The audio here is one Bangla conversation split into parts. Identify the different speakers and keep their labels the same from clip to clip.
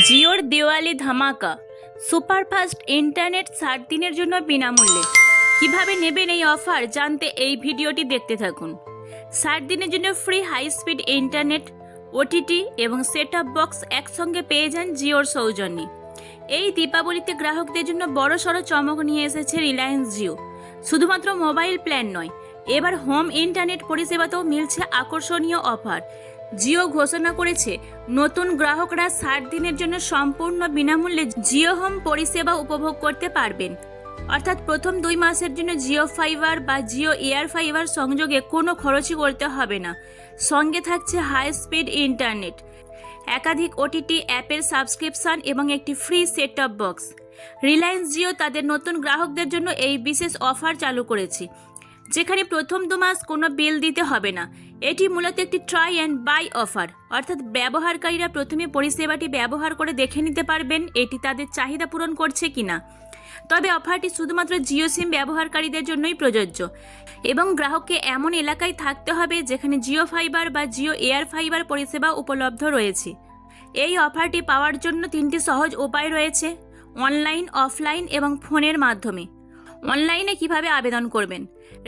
Speaker 1: জিওর দিওয়ালি ধামাকা সুপারফাস্ট ইন্টারনেট 60 দিনের জন্য বিনামূল্যে। কিভাবে নেবেন এই অফার জানতে এই ভিডিওটি দেখতে থাকুন। 60 দিনের জন্য free high speed internet, OTT এবং সেট টপ বক্স একসঙ্গে পেয়ে যান জিওর সৌজন্যে। এই দীপাবলিতে গ্রাহকদের জন্য বড়সড় চমক নিয়ে এসেছে রিলায়েন্স জিও। শুধুমাত্র মোবাইল প্ল্যান নয়, এবার হোম ইন্টারনেট পরিষেবাতেও মিলছে আকর্ষণীয় অফার। জিও ঘোষণা করেছে নতুন গ্রাহকরা 60 দিনের জন্য সম্পূর্ণ বিনামূল্যে জিও হোম পরিষেবা উপভোগ করতে পারবেন। অর্থাৎ প্রথম 2 মাসের জন্য জিও ফাইবার বা জিও এয়ার ফাইবার সংযোগে কোনো খরচই করতে হবে না। সঙ্গে থাকছে হাই স্পিড ইন্টারনেট, একাধিক ওটিটি অ্যাপের সাবস্ক্রিপশন এবং একটি free set top box. Reliance Jio তাদের নতুন গ্রাহকদের জন্য এই বিশেষ অফার চালু করেছে, যেখানে প্রথম 2 মাস কোনো বিল দিতে হবে না। এটি মূলত একটি ট্রাই অ্যান্ড বাই অফার, অর্থাৎ ব্যবহারকারীরা প্রথমে পরিষেবাটি ব্যবহার করে দেখে নিতে পারবেন এটি তাদের চাহিদা পূরণ করছে কিনা। তবে অফারটি শুধুমাত্র জিও সিম ব্যবহারকারীদের জন্যই প্রযোজ্য এবং গ্রাহককে এমন এলাকায় থাকতে হবে যেখানে জিও ফাইবার বা জিও এয়ার ফাইবার পরিষেবা উপলব্ধ রয়েছে। এই অফারটি পাওয়ার জন্য 3টি সহজ উপায় রয়েছে: অনলাইন, অফলাইন এবং ফোনের মাধ্যমে। অনলাইনে কিভাবে আবেদন করবেন?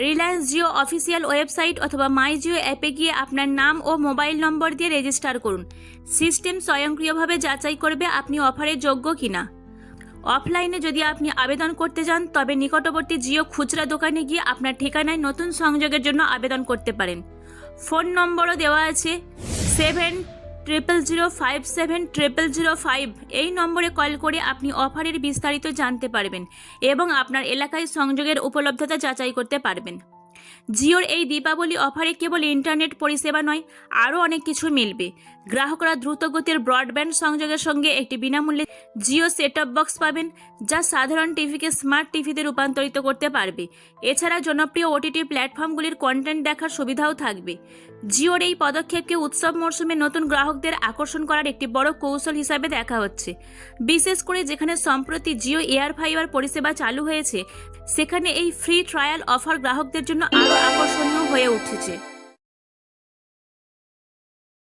Speaker 1: রিলায়েন্স জিও অফিসিয়াল ওয়েবসাইট অথবা মাই জিও অ্যাপে গিয়ে আপনার নাম ও মোবাইল নম্বর দিয়ে রেজিস্টার করুন। সিস্টেম স্বয়ংক্রিয়ভাবে যাচাই করবে আপনি অফারের যোগ্য কিনা। অফলাইনে যদি আপনি আবেদন করতে চান তবে নিকটবর্তী জিও খুচরা দোকানে গিয়ে আপনার ঠিকানায় নতুন সংযোগের জন্য আবেদন করতে পারেন। ফোন নম্বরও দেওয়া আছে 7005700505। এই নম্বরে কল করে আপনি অফারের বিস্তারিত জানতে পারবেন এবং আপনার এলাকায় সংযোগের উপলব্ধতা যাচাই করতে পারবেন। জিওর এই দীপাবলি অফারে কেবল ইন্টারনেট পরিষেবা নয়, আরও অনেক কিছু মিলবে। গ্রাহকরা দ্রুতগতির ব্রডব্যান্ড সংযোগের সঙ্গে একটি বিনামূল্যে জিও সেট টপ বক্স পাবেন, যা সাধারণ টিভিকে স্মার্ট টিভিতে রূপান্তরিত করতে পারবে। এছাড়া জনপ্রিয় ওটিটি প্ল্যাটফর্মগুলির কন্টেন্ট দেখার সুবিধাও থাকবে। জিওর এই পদক্ষেপকে উৎসব মরশুমে নতুন গ্রাহকদের আকর্ষণ করার একটি বড় কৌশল হিসাবে দেখা হচ্ছে। বিশেষ করে যেখানে সম্প্রতি জিও এয়ার ফাইবার পরিষেবা চালু হয়েছে, সেখানে এই ফ্রি ট্রায়াল অফার গ্রাহকদের জন্য আরও আকর্ষণীয় হয়ে উঠেছে।